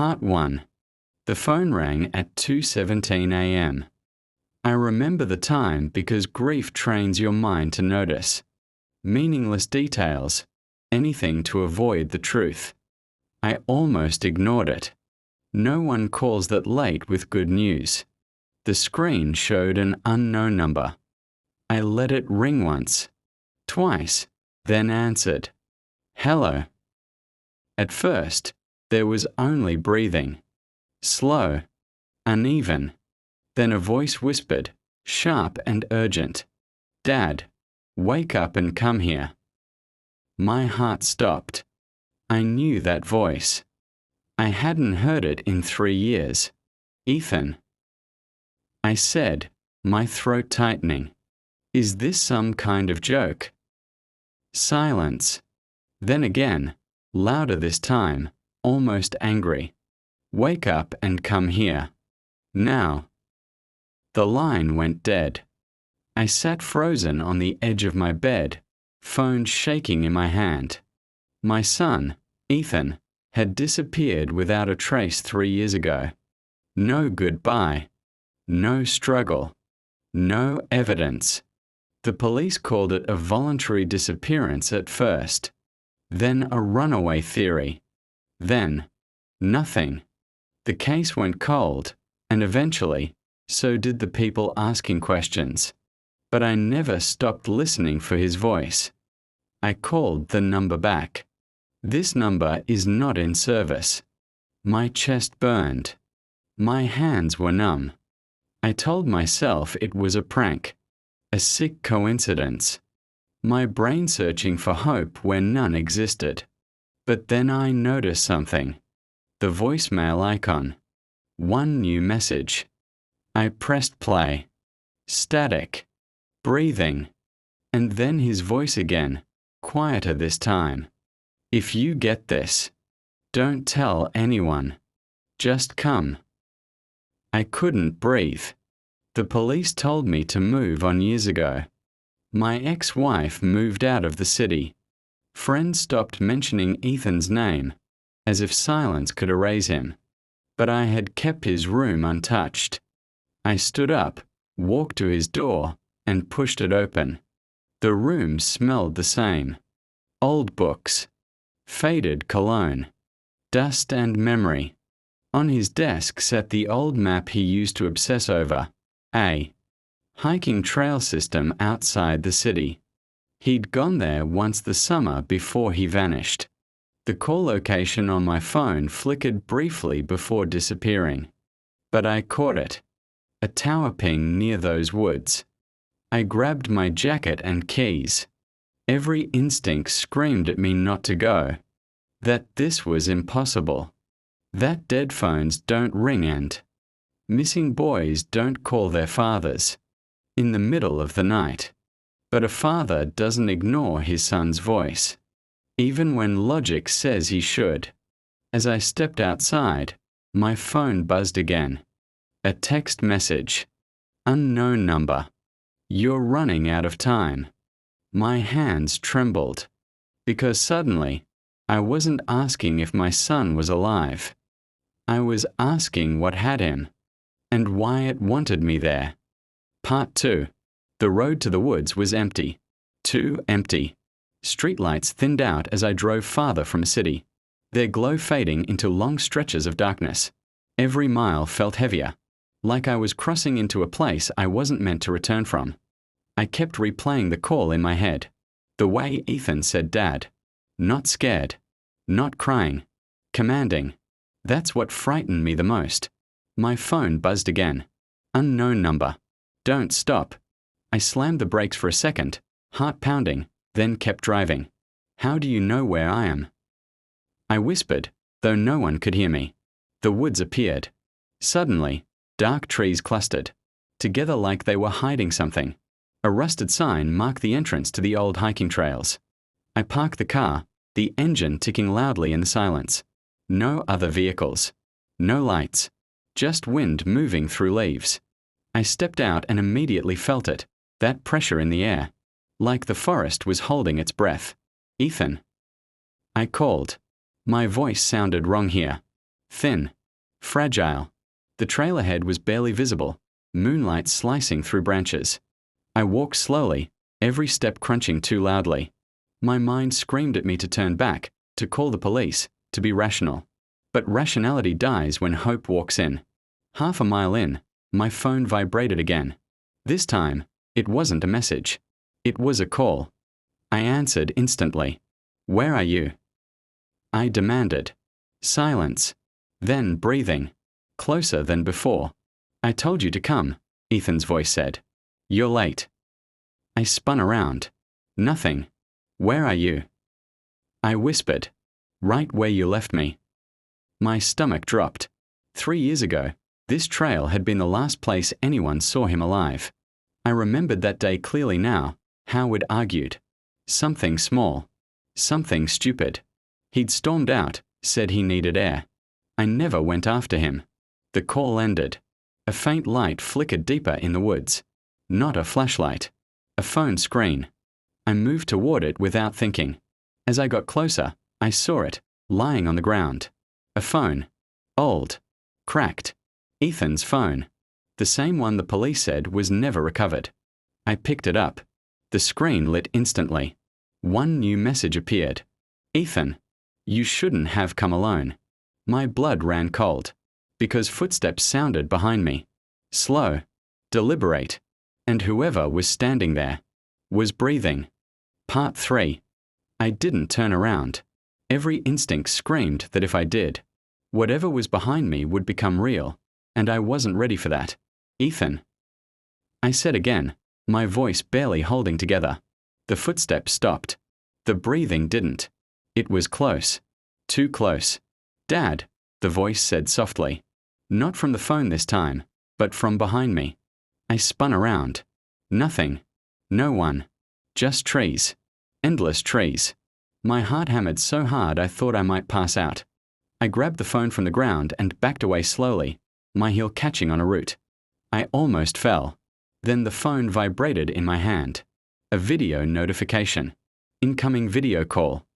Part 1. The phone rang at 2:17 a.m. I remember the time because grief trains your mind to notice meaningless details, anything to avoid the truth. I almost ignored it. No one calls that late with good news. The screen showed an unknown number. I let it ring once, twice, then answered. Hello. At first, there was only breathing. Slow, uneven. Then a voice whispered, sharp and urgent. Dad, wake up and come here. My heart stopped. I knew that voice. I hadn't heard it in 3 years. Ethan. I said, my throat tightening. Is this some kind of joke? Silence. Then again, louder this time, almost angry. Wake up and come here. Now. The line went dead. I sat frozen on the edge of my bed, phone shaking in my hand. My son, Ethan, had disappeared without a trace 3 years ago. No goodbye. No struggle. No evidence. The police called it a voluntary disappearance at first. Then a runaway theory. Then nothing. The case went cold, and eventually, so did the people asking questions. But I never stopped listening for his voice. I called the number back. This number is not in service. My chest burned. My hands were numb. I told myself it was a prank, a sick coincidence. My brain searching for hope where none existed. But then I noticed something. The voicemail icon. One new message. I pressed play. Static. Breathing. And then his voice again, quieter this time. If you get this, don't tell anyone. Just come. I couldn't breathe. The police told me to move on years ago. My ex-wife moved out of the city. Friends stopped mentioning Ethan's name, as if silence could erase him. But I had kept his room untouched. I stood up, walked to his door, and pushed it open. The room smelled the same. Old books. Faded cologne. Dust and memory. On his desk sat the old map he used to obsess over. A hiking trail system outside the city. He'd gone there once the summer before he vanished. The call location on my phone flickered briefly before disappearing. But I caught it. A tower ping near those woods. I grabbed my jacket and keys. Every instinct screamed at me not to go. That this was impossible. That dead phones don't ring and missing boys don't call their fathers in the middle of the night. But a father doesn't ignore his son's voice, even when logic says he should. As I stepped outside, my phone buzzed again. A text message. Unknown number. You're running out of time. My hands trembled, because suddenly, I wasn't asking if my son was alive. I was asking what had him, and why it wanted me there. Part 2. The road to the woods was empty. Too empty. Streetlights thinned out as I drove farther from a city, their glow fading into long stretches of darkness. Every mile felt heavier, like I was crossing into a place I wasn't meant to return from. I kept replaying the call in my head. The way Ethan said Dad. Not scared. Not crying. Commanding. That's what frightened me the most. My phone buzzed again. Unknown number. Don't stop. I slammed the brakes for a second, heart pounding, then kept driving. How do you know where I am? I whispered, though no one could hear me. The woods appeared. Suddenly, dark trees clustered, together like they were hiding something. A rusted sign marked the entrance to the old hiking trails. I parked the car, the engine ticking loudly in the silence. No other vehicles. No lights. Just wind moving through leaves. I stepped out and immediately felt it, that pressure in the air, like the forest was holding its breath. Ethan. I called. My voice sounded wrong here. thin, fragile. The trail ahead was barely visible, moonlight slicing through branches. I walked slowly, every step crunching too loudly. My mind screamed at me to turn back, to call the police, to be rational. But rationality dies when hope walks in. Half a mile in, my phone vibrated again. This time, it wasn't a message. It was a call. I answered instantly. "Where are you?" I demanded. Silence. Then breathing. Closer than before. "I told you to come," Ethan's voice said. "You're late." I spun around. Nothing. "Where are you?" I whispered. "Right where you left me." My stomach dropped. 3 years ago, this trail had been the last place anyone saw him alive. I remembered that day clearly now. Howard argued. Something small. Something stupid. He'd stormed out, said he needed air. I never went after him. The call ended. A faint light flickered deeper in the woods. Not a flashlight. A phone screen. I moved toward it without thinking. As I got closer, I saw it, lying on the ground. A phone. Old. Cracked. Ethan's phone. The same one the police said was never recovered. I picked it up. The screen lit instantly. One new message appeared. "Ethan, you shouldn't have come alone." My blood ran cold, because footsteps sounded behind me. Slow. Deliberate. And whoever was standing there was breathing. Part 3. I didn't turn around. Every instinct screamed that if I did, whatever was behind me would become real, and I wasn't ready for that. "Ethan." I said again, my voice barely holding together. The footsteps stopped. The breathing didn't. It was close. Too close. "Dad," the voice said softly. Not from the phone this time, but from behind me. I spun around. Nothing. No one. Just trees. Endless trees. My heart hammered so hard I thought I might pass out. I grabbed the phone from the ground and backed away slowly, my heel catching on a root. I almost fell. Then the phone vibrated in my hand. A video notification. Incoming video call.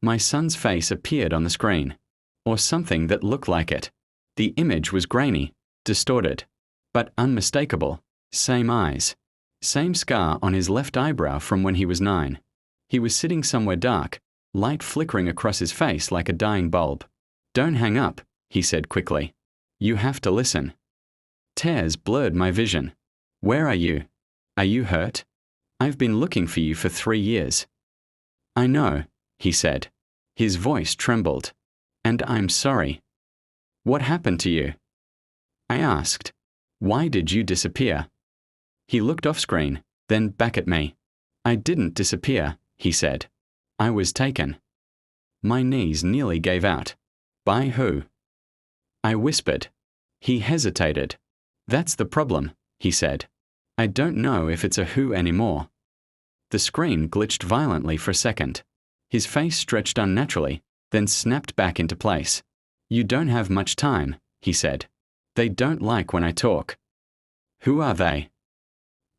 My son's face appeared on the screen. Or something that looked like it. The image was grainy, distorted, but unmistakable. Same eyes. Same scar on his left eyebrow from when he was 9. He was sitting somewhere dark, light flickering across his face like a dying bulb. "Don't hang up," he said quickly. "You have to listen." Tears blurred my vision. "Where are you? Are you hurt? I've been looking for you for 3 years." "I know," he said. His voice trembled. "And I'm sorry." "What happened to you?" I asked. "Why did you disappear?" He looked off screen, then back at me. "I didn't disappear," he said. "I was taken." My knees nearly gave out. "By who?" I whispered. He hesitated. "That's the problem," he said. "I don't know if it's a who anymore." The screen glitched violently for a second. His face stretched unnaturally, then snapped back into place. "You don't have much time," he said. "They don't like when I talk." "Who are they?"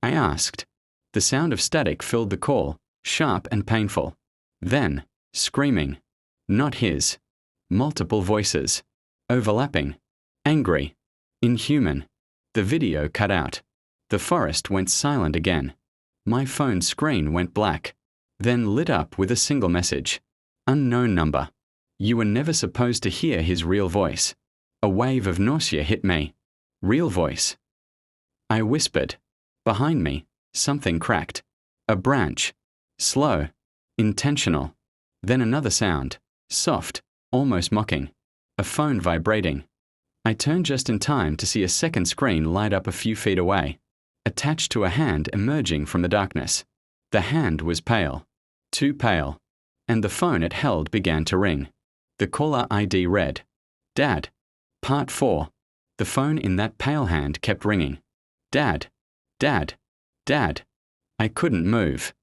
I asked. The sound of static filled the call, sharp and painful. Then, screaming. Not his. Multiple voices. Overlapping. Angry. Inhuman. The video cut out. The forest went silent again. My phone screen went black, then lit up with a single message. Unknown number. You were never supposed to hear his real voice. A wave of nausea hit me. Real voice. I whispered. Behind me, something cracked. A branch. Slow. Intentional. Then another sound. Soft. Almost mocking. A phone vibrating. I turned just in time to see a second screen light up a few feet away, attached to a hand emerging from the darkness. The hand was pale. Too pale. And the phone it held began to ring. The caller ID read, "Dad." Part 4. The phone in that pale hand kept ringing. "Dad. Dad. Dad." I couldn't move.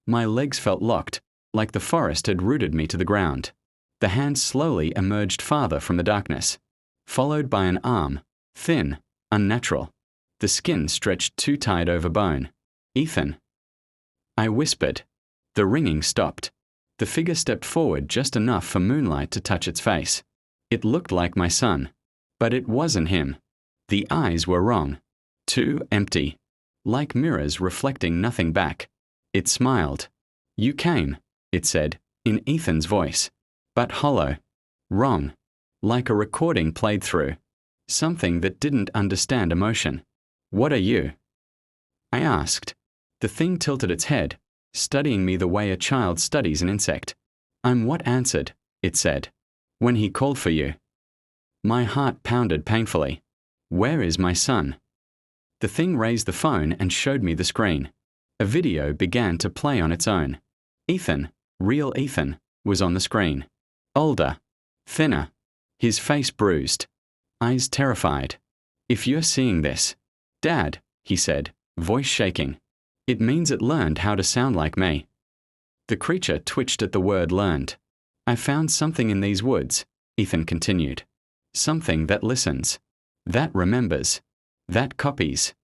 My legs felt locked, like the forest had rooted me to the ground. The hand slowly emerged farther from the darkness, followed by an arm, thin, unnatural. The skin stretched too tight over bone. "Ethan." I whispered. The ringing stopped. The figure stepped forward just enough for moonlight to touch its face. It looked like my son. But it wasn't him. The eyes were wrong. Too empty. Like mirrors reflecting nothing back. It smiled. "You came," it said, in Ethan's voice. But hollow. Wrong. Like a recording played through. Something that didn't understand emotion. "What are you?" I asked. The thing tilted its head, studying me the way a child studies an insect. "I'm what answered," it said, "when he called for you." My heart pounded painfully. "Where is my son?" The thing raised the phone and showed me the screen. A video began to play on its own. Ethan, real Ethan, was on the screen. Older. Thinner. His face bruised. Eyes terrified. "If you're seeing this, Dad," he said, voice shaking, "it means it learned how to sound like me." The creature twitched at the word learned. "I found something in these woods," Ethan continued. "Something that listens. That remembers. That copies."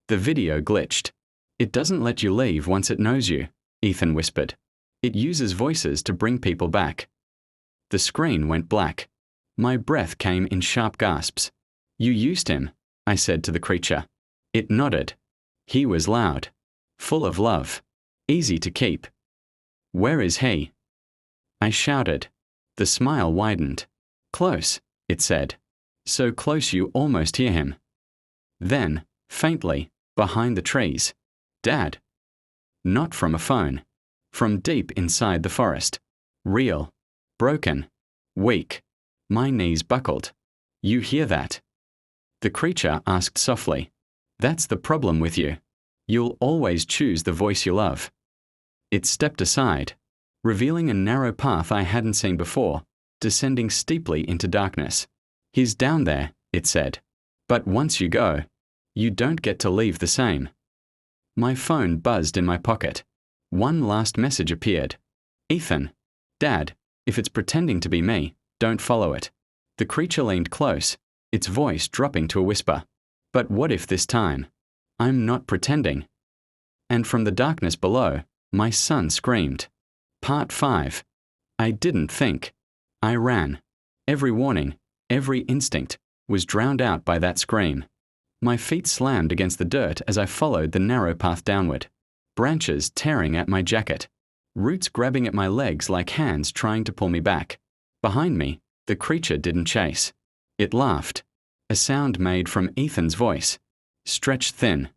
The video glitched. "It doesn't let you leave once it knows you," Ethan whispered. "It uses voices to bring people back." The screen went black. My breath came in sharp gasps. "You used him," I said to the creature. It nodded. "He was loud. Full of love. Easy to keep." "Where is he?" I shouted. The smile widened. "Close," it said. "So close you almost hear him." Then, faintly, behind the trees, "Dad." Not from a phone. From deep inside the forest. Real. Broken. Weak. My knees buckled. "You hear that?" The creature asked softly. "That's the problem with you. You'll always choose the voice you love." It stepped aside, revealing a narrow path I hadn't seen before, descending steeply into darkness. "He's down there," it said. "But once you go, you don't get to leave the same." My phone buzzed in my pocket. One last message appeared. "Ethan. Dad, if it's pretending to be me, don't follow it." The creature leaned close, its voice dropping to a whisper. "But what if this time? I'm not pretending." And from the darkness below, my son screamed. Part 5. I didn't think. I ran. Every warning, every instinct, was drowned out by that scream. My feet slammed against the dirt as I followed the narrow path downward. Branches tearing at my jacket. Roots grabbing at my legs like hands trying to pull me back. Behind me, the creature didn't chase. It laughed. A sound made from Ethan's voice. Stretched thin.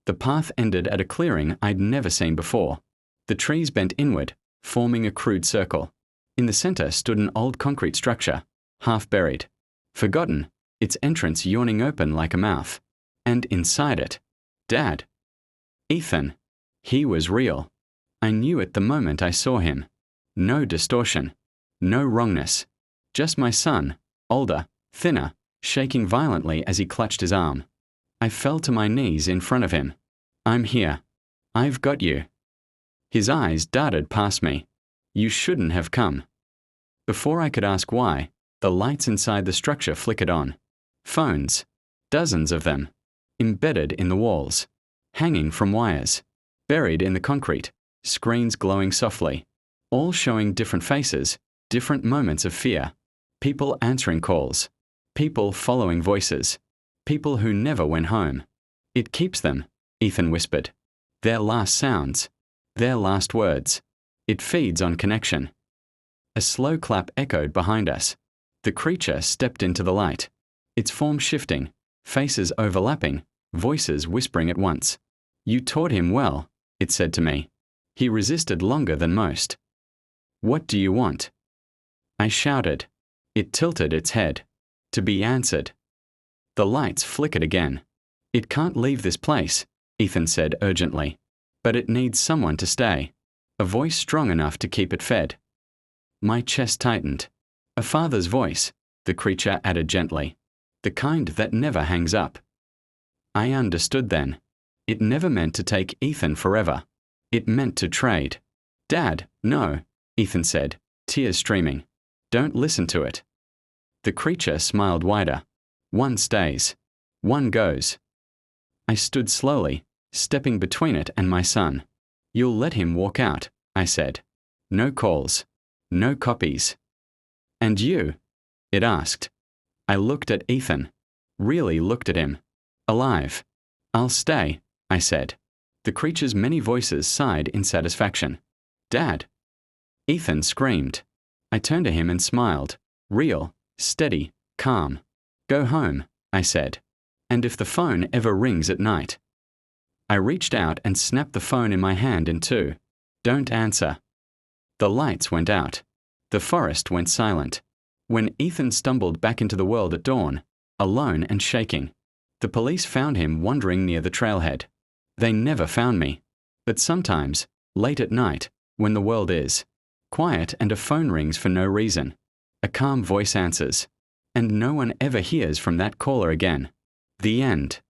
The path ended at a clearing I'd never seen before. The trees bent inward, forming a crude circle. In the center stood an old concrete structure, half buried. Forgotten, its entrance yawning open like a mouth. And inside it, Dad. Ethan. He was real. I knew it the moment I saw him. No distortion. No wrongness. Just my son, older, thinner, shaking violently as he clutched his arm. I fell to my knees in front of him. "I'm here. I've got you." His eyes darted past me. "You shouldn't have come." Before I could ask why, the lights inside the structure flickered on. Phones. Dozens of them. Embedded in the walls. Hanging from wires. Buried in the concrete. Screens glowing softly. All showing different faces, different moments of fear. People answering calls. People following voices. People who never went home. "It keeps them," Ethan whispered. "Their last sounds. Their last words. It feeds on connection." A slow clap echoed behind us. The creature stepped into the light. Its form shifting, faces overlapping, voices whispering at once. "You taught him well," it said to me. "He resisted longer than most." "What do you want?" I shouted. It tilted its head. "To be answered." The lights flickered again. "It can't leave this place," Ethan said urgently. "But it needs someone to stay. A voice strong enough to keep it fed." My chest tightened. "A father's voice," the creature added gently. "The kind that never hangs up." I understood then. It never meant to take Ethan forever. It meant to trade. "Dad, no," Ethan said, tears streaming. "Don't listen to it." The creature smiled wider. "One stays. One goes." I stood slowly, stepping between it and my son. "You'll let him walk out," I said. "No calls. No copies." "And you?" it asked. I looked at Ethan. Really looked at him. Alive. I'll stay, I said. The creature's many voices sighed in satisfaction. Dad! Ethan screamed. I turned to him and smiled. Real, steady, calm. Go home, I said. And if the phone ever rings at night. I reached out and snapped the phone in my hand in two. Don't answer. The lights went out. The forest went silent. When Ethan stumbled back into the world at dawn, alone and shaking, the police found him wandering near the trailhead. They never found me. But sometimes, late at night, when the world is quiet and a phone rings for no reason, a calm voice answers, and no one ever hears from that caller again. The end.